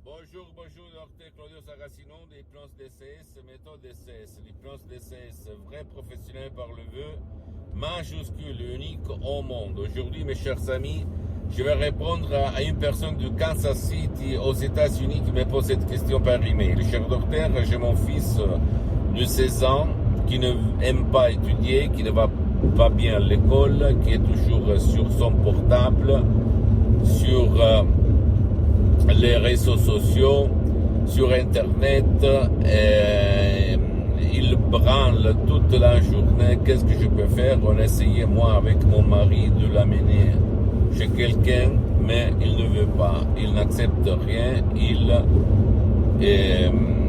Bonjour, docteur Claudio Saracino de l'hypnose DCS, méthode DCS. L'hypnose DCS, vrai professionnel par le vœu, majuscule, unique au monde. Aujourd'hui, mes chers amis, je vais répondre à une personne de Kansas City, aux États-Unis, qui me pose cette question par email. Cher docteur, j'ai mon fils de 16 ans qui ne aime pas étudier, qui ne va pas bien à l'école, qui est toujours sur son portable, sur les réseaux sociaux, sur Internet, il branle toute la journée. Qu'est-ce que je peux faire? On a essayé, moi, avec mon mari, de l'amener chez quelqu'un, mais il ne veut pas, il n'accepte rien, il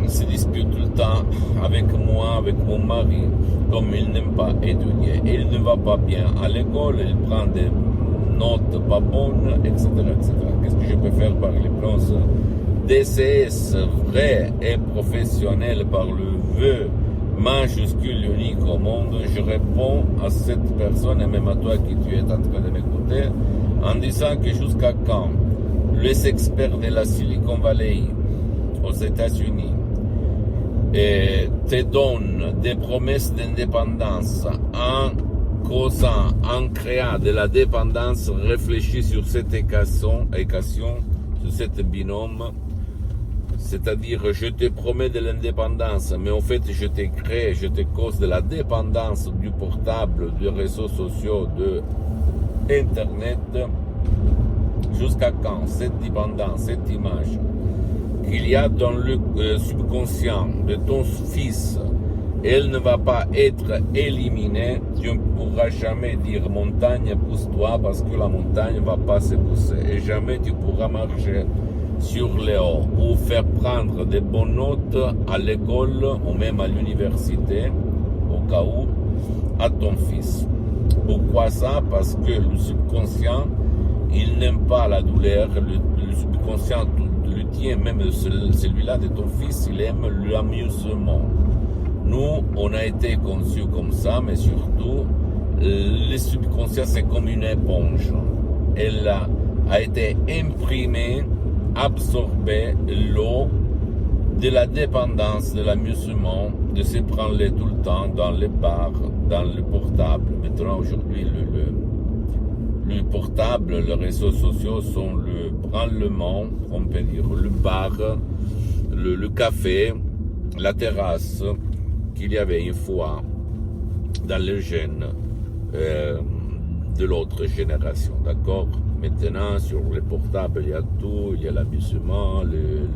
se dispute tout le temps avec moi, avec mon mari, comme il n'aime pas étudier. Il ne va pas bien à l'école, il prend des notes pas bonnes, etc., etc. Qu'est-ce que je peux faire par l'hypnose DCS, vrai et professionnel par le vœu majuscule unique au monde? Je réponds à cette personne et même à toi qui tu es en train de m'écouter en disant que jusqu'à quand les experts de la Silicon Valley aux États-Unis te donnent des promesses d'indépendance en causant, en créant de la dépendance, réfléchis sur cette équation, sur cette binôme, c'est-à-dire je te promets de l'indépendance, mais en fait je te crée, je te cause de la dépendance du portable, des réseaux sociaux, de Internet. Jusqu'à quand cette dépendance, cette image qu'il y a dans le subconscient de ton fils, elle ne va pas être éliminée? Tu ne pourras jamais dire montagne pousse-toi, parce que la montagne ne va pas se pousser, et jamais tu pourras marcher sur les hauts ou faire prendre des bonnes notes à l'école ou même à l'université, au cas où, à ton fils. Pourquoi ça? Parce que le subconscient, il n'aime pas la douleur. Le subconscient, le tien, même celui-là de ton fils, il aime l'amusement. Nous, on a été conçus comme ça, mais surtout, le subconscient, c'est comme une éponge. Elle a été imprimée, absorbée, l'eau de la dépendance, de l'amusement, de se prendre tout le temps dans les bars, dans le portable. Maintenant, aujourd'hui, le portable, les réseaux sociaux sont le branlement, on peut dire, le bar, le café, la terrasse, qu'il y avait une fois dans les gènes de l'autre génération, d'accord? Maintenant, sur les portables, il y a tout, il y a l'amusement, le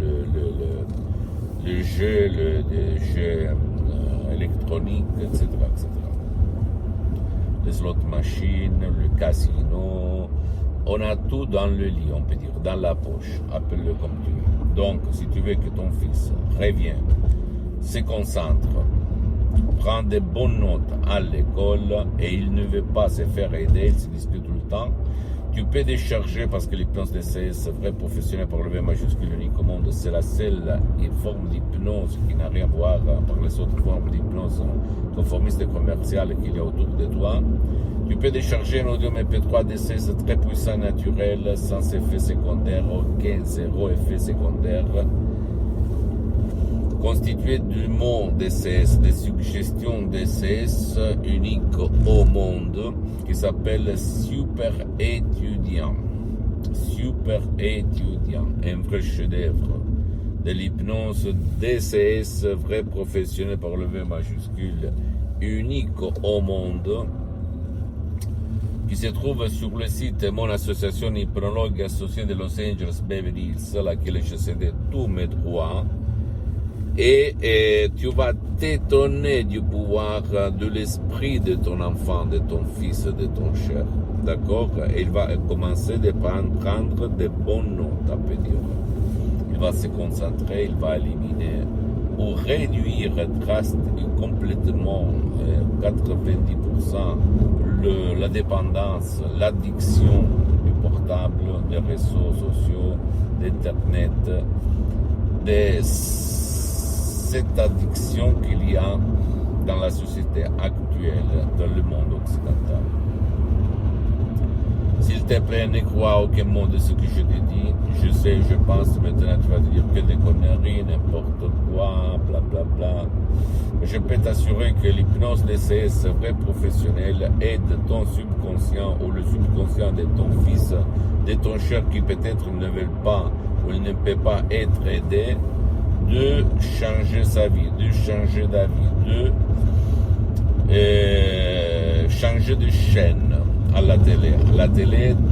jeu, les jeux électroniques, etc., etc. Les slot machines, le casino, on a tout dans le lit, on peut dire, dans la poche, appelle-le comme tu veux. Donc, si tu veux que ton fils revienne, se concentre, prend des bonnes notes à l'école et il ne veut pas se faire aider, il se dispute tout le temps, tu peux décharger, parce que l'hypnose DCS, vrai professionnel par le V majuscule unique au monde, c'est la seule forme d'hypnose qui n'a rien à voir par les autres formes d'hypnose conformiste et commerciale qu'il y a autour de toi. Tu peux décharger un audio MP3 DCS très puissant, naturel, sans effet secondaire, aucun, zéro effet secondaire, constitué du mot DCS, des suggestions DCS uniques au monde, qui s'appelle Super Étudiant. Super Étudiant, un vrai chef-d'œuvre de l'hypnose DCS, vrai professionnel par le V majuscule, unique au monde, qui se trouve sur le site mon association hypnologue associée de Los Angeles Beverly Hills, à laquelle je cède tous mes droits. Et tu vas t'étonner du pouvoir de l'esprit de ton enfant, de ton fils, de ton cher. D'accord? Il va commencer à prendre de bonnes notes, à peut dire. Il va se concentrer, il va éliminer ou réduire complètement 90% la dépendance, l'addiction du portable, des réseaux sociaux, d'Internet, cette addiction qu'il y a dans la société actuelle, dans le monde occidental. S'il te plaît, ne crois aucun mot de ce que je te dis. Je sais, je pense, maintenant tu vas te dire que des conneries, n'importe quoi, bla bla bla. Je peux t'assurer que l'hypnose DCS vrai professionnel aide ton subconscient ou le subconscient de ton fils, de ton cher qui peut-être ne veut pas ou il ne peut pas être aidé, de changer sa vie, de changer d'avis, de changer de chaîne à la télé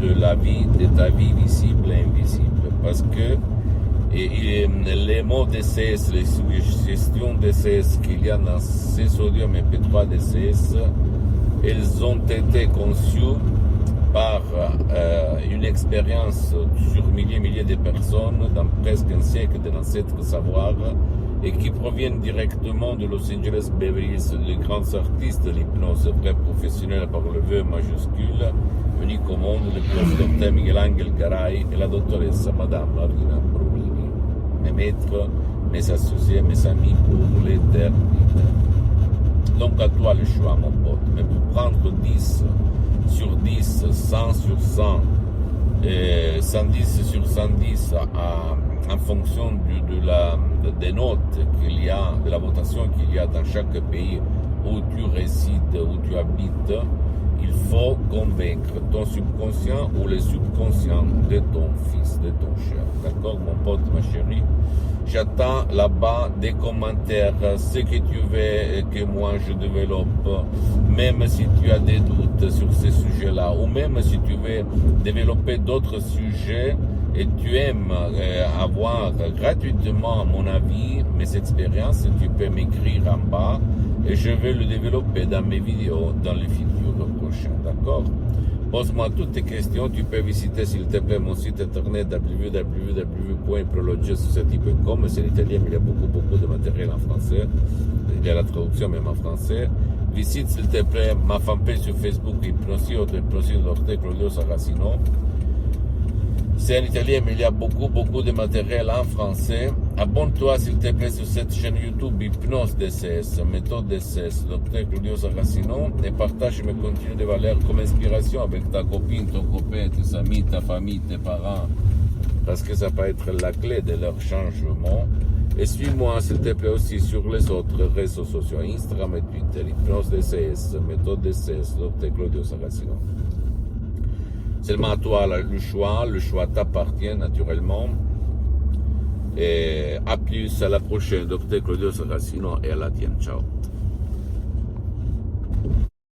de la vie, de ta vie visible et invisible. Parce que les mots DCS, les suggestions DCS qu'il y a dans ces audios MP3 DCS, elles ont été conçues par une expérience sur milliers de personnes dans presque un siècle de l'ancêtre savoir et qui proviennent directement de Los Angeles Beverly Hills, les grands artistes de l'hypnose vrai professionnelle par le V majuscule, unique au monde, le professeur Miguel Angel Garay et la doctoresse Madame Marina Brunini, mes maîtres, mes associés, mes amis pour l'éternité. Donc à toi le choix mon pote, mais pour prendre 10 sur 10, 100 sur 100, 110 sur 110 en fonction des notes qu'il y a, de la votation qu'il y a dans chaque pays où tu résides, où tu habites, il faut convaincre ton subconscient ou le subconscient de ton fils, de ton cher. D'accord, mon pote, ma chérie? J'attends là-bas des commentaires, ce que tu veux que moi je développe, même si tu as des doutes sur ces sujets-là, ou même si tu veux développer d'autres sujets et tu aimes avoir gratuitement mon avis, mes expériences, tu peux m'écrire en bas et je vais le développer dans mes vidéos dans les futurs prochains, d'accord? Pose-moi toutes tes questions, tu peux visiter s'il te plaît mon site internet www.prologiasociety.com, c'est l'italien mais il y a beaucoup de matériel en français, il y a la traduction même en français. Visite s'il te plaît ma fanpage sur Facebook, Hypnosie Dr. Claudio Saracino. C'est en italien mais il y a beaucoup de matériel en français. Abonne-toi s'il te plaît sur cette chaîne YouTube Hypnose DCS, méthode DCS, Dr. Claudio Saracino, et partage mes contenus de valeur comme inspiration avec ta copine, ton copain, tes amis, ta famille, tes parents, parce que ça peut être la clé de leur changement. Et suis-moi s'il te plaît aussi sur les autres réseaux sociaux, Instagram et Twitter, Hypnose DCS, méthode DCS, Dr. Claudio Saracino. Seulement à toi le choix t'appartient naturellement. Et à plus, à la prochaine, Dr. Claudio Saracino et à la tienne, ciao.